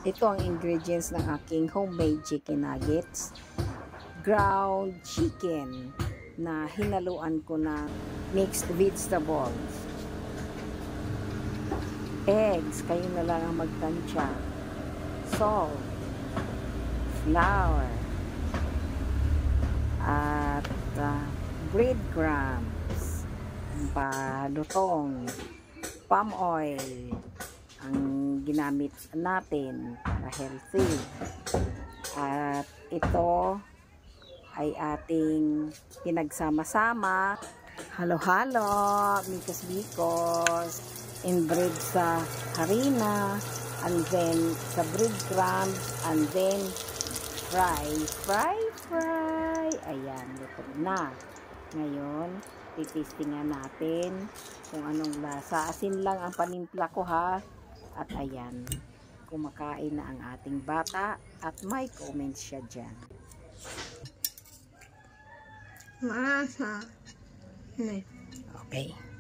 Ito ang ingredients ng aking homemade chicken nuggets. Ground chicken na hinaluan ko ng mixed vegetables. Eggs, kayo na lang ang magtansya. Salt, flour, at breadcrumbs, palutong, palm oil ang ginamit natin para healthy. At ito ay ating pinagsama-sama, halo-halo, mikos-mikos, inbread sa harina, and then sa breadcrumbs, and then fry. Ayan, luto na. Ngayon, titistingan natin kung anong lasa. Asin lang ang panimpla ko ha. At ayan, kumakain na ang ating bata at may comments siya dyan. Masa. Okay.